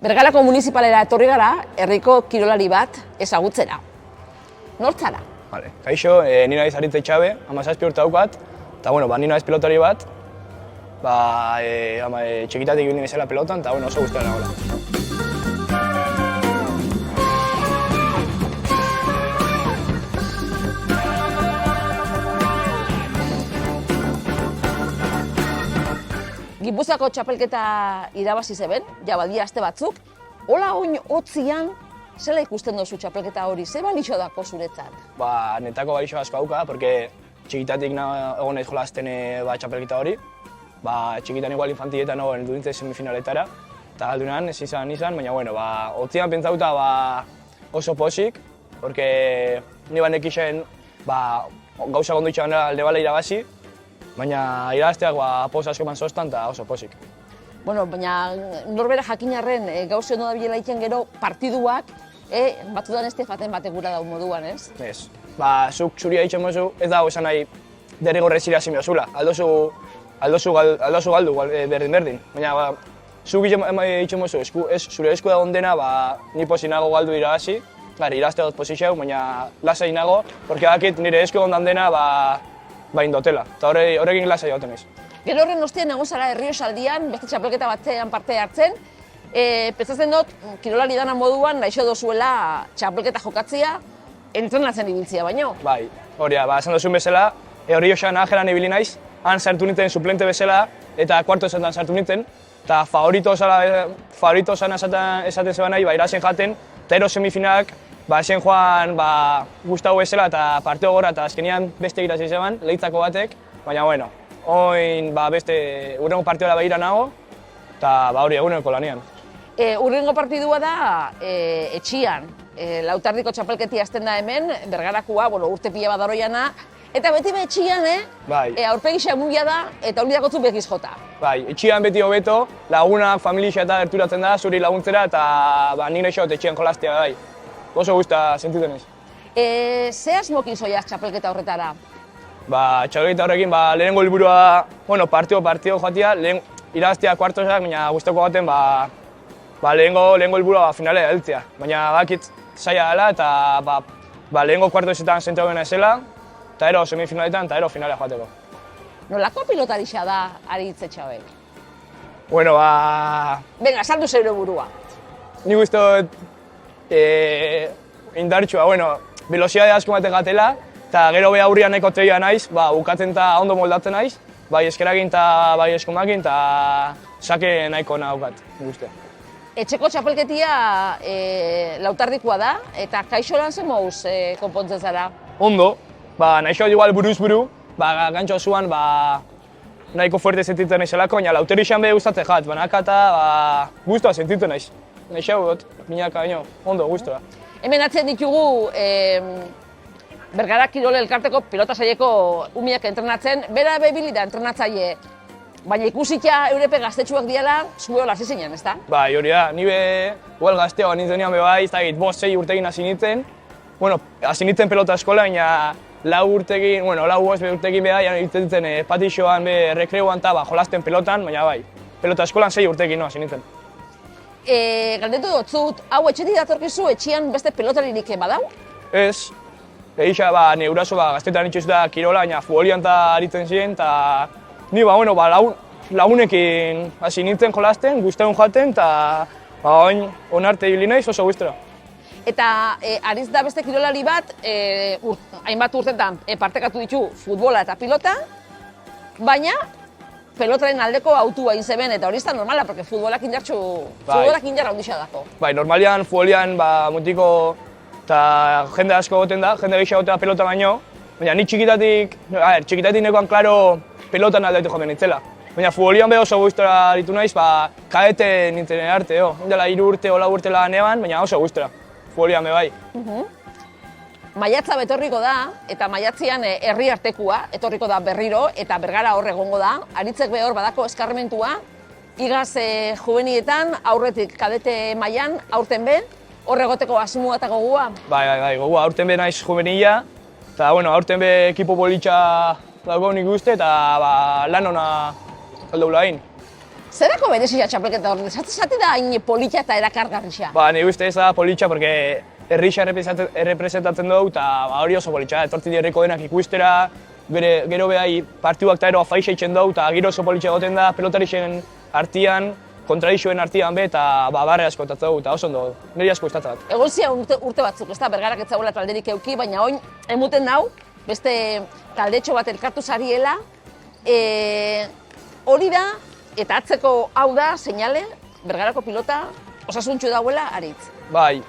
Bergarako municipalera etorri gara, herriko kirolari bat ezagutzera. Nortzara? Vale. Kaixo, ni naiz Aritz Etxabe, 17 urte daukat, eta ni naiz pilotari bat, txikitatik ibili naizela pelotan, eta oso gustora nagoela. Gipuzkoako txapelketa irabazi zeben, ja badia aste batzuk. Hola oin hotzian, zela ikusten duzu txapelketa hori, ze balixo dako zuretzat? Netako balixo asko dauka, porque txikitatik egon naiz jolasten txapelketa hori. Txikitan igual infantietan egon dudintzen semifinaletara, eta galdunan ez izan, baina hotzian pentsauta oso posik, porque ni banekixen gauza gondoitxean alde bala irabazi, baina irabazteak poz asko eman zoztan eta oso posik. Baina norbera jakinarren gauze ondo dabilela egiten gero partiduak, batzudan ez tefaten batek gura dau moduan, ez? Ez. Zuk zuria egiten mozu, ez dago esan nahi derrigorrez irazi miozula. Aldozu galdu berdin. Baina zuk egiten mozu, zure esku dagoen dena, ni pozik nago galdu irabazi. Irazte dut pozizio, baina lasai nago, porque bakit nire esku egon dena indotela. Eta horrekin lasai joten naiz. Gero horren ostean egon zara Errioxaldian, beste txapelketa batzean parte hartzen. Pentsatzen dut, kirolari dana moduan, naixo dozuela txapelketa jokatzea, entrenatzen ibiltzea baino. Bai, hori da, esan duzun bezala, Errioxan ajeran ibili naiz, han sartu nintzen suplente bezala, eta kuarto esaten sartu nintzen, eta favorito zan esaten zeban nahi, irazen jaten, eta ero semifinalak, esen joan gustau bezala eta parteo gora, eta azkenean beste irazi zeban, lehitzako batek, baina oin beste urrengo partioa behira nago, eta hori eguneko lanian. Urrengo partidua da etxian, Lautardiko txapelketi azten da hemen, Bergarakua, urte pila bat daroiana, eta beti etxian, aurpegi xamuia da, eta hori dakotzu bekiz jota. Bai, etxian beti hobeto, lagunak, familia eta gerturatzen da, zuri laguntzera, eta nik nahi xot etxian jolastea bai. Oso guzta sentitzen ez. Ze asmokin zoiaz txapelketa horretara? Txapelketa horrekin lehenengo helburua, partio joatia, irabaztea kuartosak, baina guztako baten lehenengo helburua finalea heltzea. Baina bakit zaila dela eta lehenengo kuartosetan zentu gena ezela, eta ero semifinaletan eta ero finalea joateko. Nolako pilotarixa da Aritz Etxabek? Venga, saldu zeure burua. Nik guztot indartsua, velozidade asko batek gatela, eta gero aurrian nahiko treia naiz, bukatzen eta ondo moldatzen naiz, bai eskerakin eta bai eskumakin, eta sake nahiko naukat, nik uste. Etxeko txapelketia Lautardikoa da, eta kaixo lan zen mouz konpontzen zara? Ondo, nahixo igual buruz buru, gantxo zuan nahiko fuerte sentitzen naizelako, baina Lauterixan beha gustatzen jat, banaka eta guztua sentitzen naiz. Naixo dut, minaka baino, ondo, guztua. Hemen atzen ditugu Bergara Kirol Elkarteko pilota saieko umiak entrenatzen, bera bebili da entrenatzaile. Baina ikusita eurepe gaztetxuak diala, zueo hasi zinen, ezta? Bai, hori da, ni igual gaztea nintzenean bai, ez dakit, 5-6 urtekin hasi nintzen. Hasi nintzen pelota eskola, baina 4 urtekin, 5 urtekin beha, nintzen patixoan, rekreuan eta jolasten pelotan, baina bai, pelota eskolan 6 urtekin hasi nintzen. Galdetu dutzut, hau etxetik datorkizu etxian beste pelotaririk badau? Ez. Egisa, nire uraso gaztetan itxoz da kirola, baina futbolian eta aritzen ziren, eta ni lagunekin hasi nintzen jolasten, guzteun joaten, eta onarte ibili naiz oso guztora. Eta Aritz da beste kirolari bat, hainbat urtetan partekatu ditu futbola eta pilota, baina pelotaren aldeko autua egin zeben, eta hori ez da normala, porque futbolak indarra handixa dako. Bai, normalian, futbolian, mutiko eta jende asko goten da, jende gehiago gotea pelota baino, baina ni txikitatik nekoan klaro pelotan aldaitu joten nintzela. Baina futbolian beha oso guztora aritu naiz, kadete nintzen arte, indela 3 urte o 4 urte lanean, baina oso guztora, futbolian beha bai. Maiatza betorriko da, eta maiatzean herri artekua etorriko da berriro, eta Bergara hor egongo da. Aritzek behor badako eskarmentua, igaz juvenietan, aurretik kadete mailan, aurten be, hor egoteko asmoa eta gogua? Bai, gogua, aurten be naiz juvenila, eta aurten be ekipo politxa dago nik uste, eta lan hona aldeula egin. Zerako berezia txapelketa hori? Zati da hain polita eta erakargarria? Ba, nire uste ez da politxa, porque herrixa errepresentatzen dugu, eta hori oso politxa, etortzi herriko denak ikustera, gero behai partiduak eta ero afaixa itzen dugu, eta gero oso politxa egoten da, pelotarixen artian, kontradixoen artian be, eta barre asko eta dugu, eta oso ondo, niri asko gustatzen bat. Egon zian urte batzuk, ez da, Bergarak ez zagoela talderik euki, baina oin emuten nau, beste taldetxo bat elkartu zariela, hori da, eta atzeko hau da, seinale, Bergarako pilota osasuntxu dauela aritz. Bai,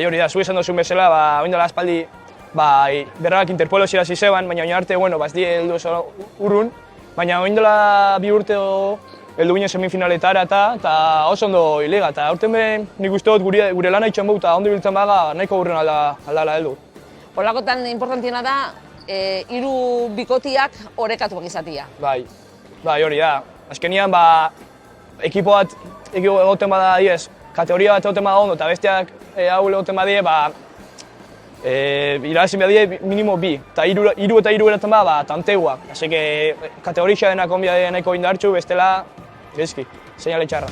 hori da, zu esan duzun bezala, oindela aspaldi, Bergarak Interpolo zira zizeban, baina oin arte, bueno, ez die heldu oso urrun, baina oindela 2 urte heldu ginen semifinaletara eta oso ondo hilega, eta aurten be nik uste dut gure lana itxan eta ondo biltzen baga nahiko gurren aldala heldu. Holakotan importantiena da, 3 bikotiak orekatuak izatia. Bai, hori da. Azkenian, ekipo bat egoten bada diez, kategoria bat egoten bada ondo, eta besteak hau egoten badie, irabazin badie minimo 2, eta 3 eta 3 eraten bada, tanteua. Así que kategoria denak onbia nahiko indartxu, bestela, bezki, seinale txarra.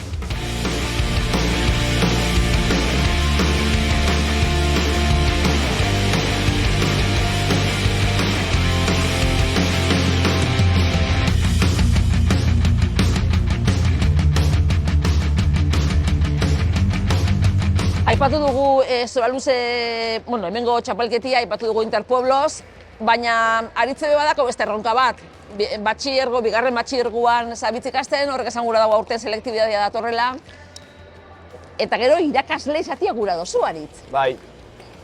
Aipatu dugu Zoraluze, hemengo txapelketia, aipatu dugu Interpueblos, baina aritze be badako beste erronka bat. Bigarren batxierguan zabitz ikasten, horrek esan gura dago aurten selektibitatea datorrela. Eta gero irakasle izatia gura dozu aritz. Bai,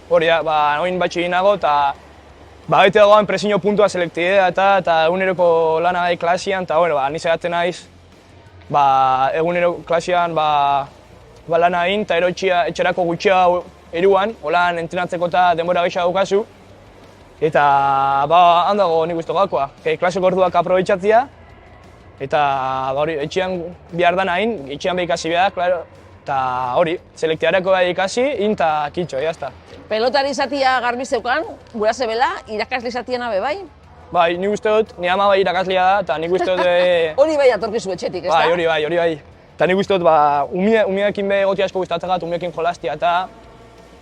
hori da, oin batxi nago, eta bete dagoan presiño puntua selektibitatea eta eguneroko lana gai klasian, eta niz egaten naiz, egunero klasian, lana egin, eta ero etxerako gutxia eruan, holan entrenatzeko eta denbora gehiago daukazu. Eta handago nik uste gakoa, klaseko orduak aprobetxatzia, eta etxean behar dana egin, etxean behar ikasi behar, eta hori, selektiarako behar ikasi, eta kitxo, jazta. Pelotari izatia garbi zeukan, gura zebela, irakasle izatia nabe bai? Bai, nik uste dut, nire ama bai irakaslea da, eta nik uste dut... Hori bai atorkizu etxetik, ez da? Bai, hori bai. Eta nik uste dut, umiekin be egotia asko gustatzegat, umiekin jolastia eta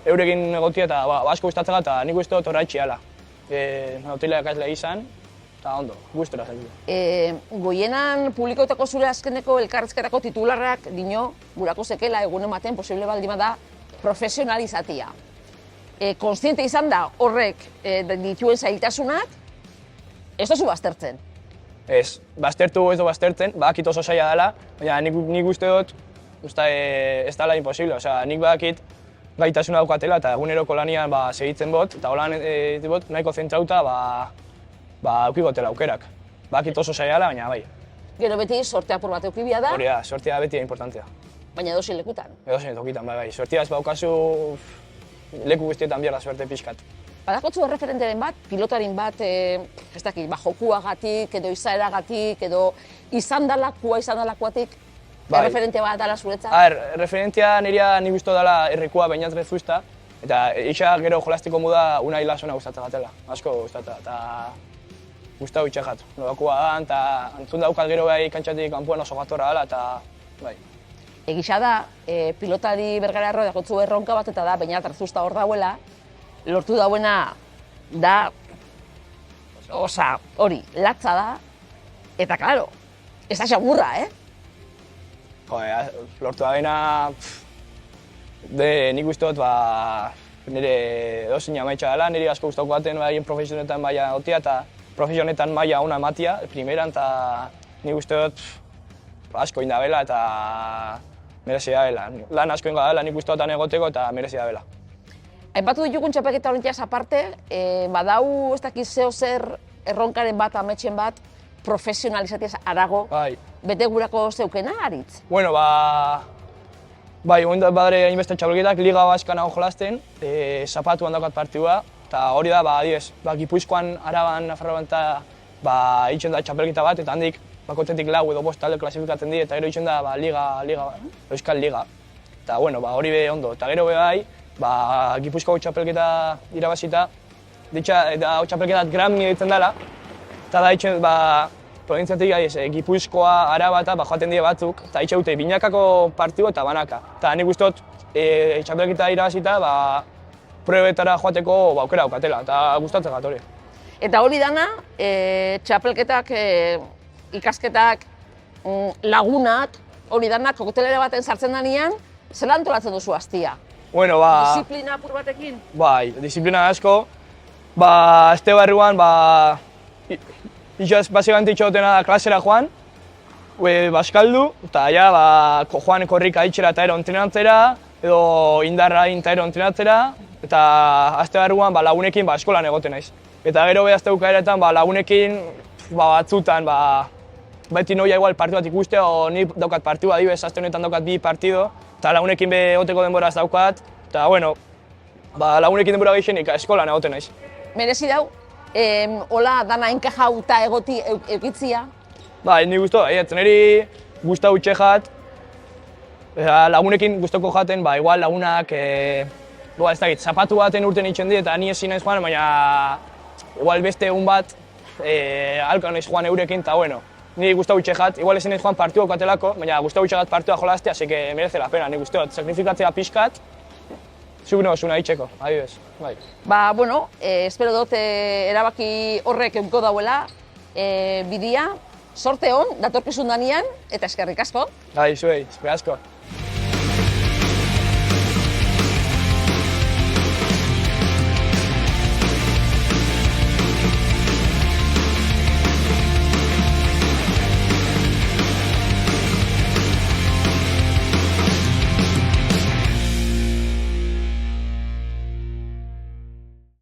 eurekin egotia eta asko gustatzegat, eta nik uste dut horra itxiala. Nautila ikaslea izan, eta ondo, gustora zaitu. Goienan publikoetako zure azkeneko elkarrizketako titularrak dino gurako zekela egun ematen posible baldima da profesionalizatia. Konstiente izan da horrek dituen zailtasunak, ez dozu baztertzen. Ez, baztertu ez du baztertzen, badakit oso zaila dela, baina nik uste dut ez dela imposible. Nik badakit gaitasuna daukatela eta eguneroko lanian segitzen bot, eta holan nahiko zentrauta eukigotela aukerak. Badakit oso zaila dela, baina bai. Gero beti sortea apur bat eukibia da. Hori da, sortea beti importantea. Baina edozein lekutan. Edozein tokitan, bai. Sortea ez baukazu leku guztietan bierda suerte pixkat. Badakotzu erreferenteren bat, pilotarin bat, ez dakit, jokuagatik, edo izaeragatik, edo izandalakuatik, erreferente bat dala zuretzat? Referentea nirea nik uste dela errekua bainat rezuizta, eta isa gero jolastiko muda Unai Lasona gustatzen gatela, asko gustatzen, eta gustatu itxegat. Nolakua da, eta antzun daukat gero bai kantxatik kanpuan oso gatorra dela, eta bai. Egisa da, pilotari Bergararro dakotzu erronka bat eta da, bainat rezuizta hor dauela, lortu dauena da, hori, latza da, eta klaro, ez da xamurra, Lortu dauena, nik uste dut, nire edozein amaitxa dela, nire asko gustatuko baten profesionetan maila gotia, eta profesionetan maila ona ematia, primeran, eta nik uste dut asko indabela, eta merezi dabela. Lan asko ingo dela, nik uste dut egoteko, eta merezi dabela. Aipatu ditugun txapelketa olintiaz aparte, badau ez dakiz zeo zer erronkaren bat, ametxen bat, profesionalizatiaz arago, bete gurako zeukena, aritz? Bueno, badare hainbeste txapelketak, Liga Baska nago jolasten, zapatuan daukat partidua, eta hori da, adibidez, Gipuzkoan, Araban, Nafarroan eta itxen da txapelketa bat, eta handik bakotetik 4 edo 5 talde klasifikatzen di, eta gero itxen da Euskal Liga. Eta hori be ondo, eta gero bai, Gipuzkoako txapelketa irabazita, txapelketat Grammy ditzen dela, eta da itxen, provintziatik Gipuzkoa, Araba eta joaten dira batzuk, eta itxe dute binakako partidu eta banaka. Eta nik uste dut, txapelketa irabazita, probetara joateko aukera daukatela, eta gustatzen gat hori. Eta hori dana, txapelketak, ikasketak, lagunak, hori dana, koktelera baten sartzen denean, zelan antolatzen duzu astia? Bueno, Disiplina apur batekin? Bai, disiplina asko. Este barruan, basikamente itxotena da klasera joan, baskaldu, eta ja, joan korrika itxera eta ero entrenatzera, edo indarra eta ero entrenatzera, eta aste barruan lagunekin eskolan egoten naiz. Eta gero behazte bukaeretan lagunekin batzutan, beti noia igual partidu bat ikustea, o ni daukat partidu adibidez, aste honetan daukat 2 partido, eta lagunekin egoteko denboraz daukat, eta bueno, lagunekin denbora gehienik eskolan egoten naiz. Merezi dau, hola dana enkajauta egitzia? Bai, ni guztu, niri guztau itxejat, lagunekin guztoko jaten, igual lagunak, ez dakit, zapatu baten urten itxen dit, eta ni ezin naiz joan, baina igual beste egun bat alka naiz joan eurekin, eta bueno, ni guztau itxejat, igual ezin naiz joan partidu okatelako, baina guztau itxegat partidua jolaztea, así que merece la pena, ni guztu, sakrifikatzea pixkat, zuk nozuna itxeko, adibidez, bai. Bueno, espero dut erabaki horrek euko dauela bidia, sorte hon, datorkizun danean, eta eskerrik asko. Bai, zuei, eskerrik asko.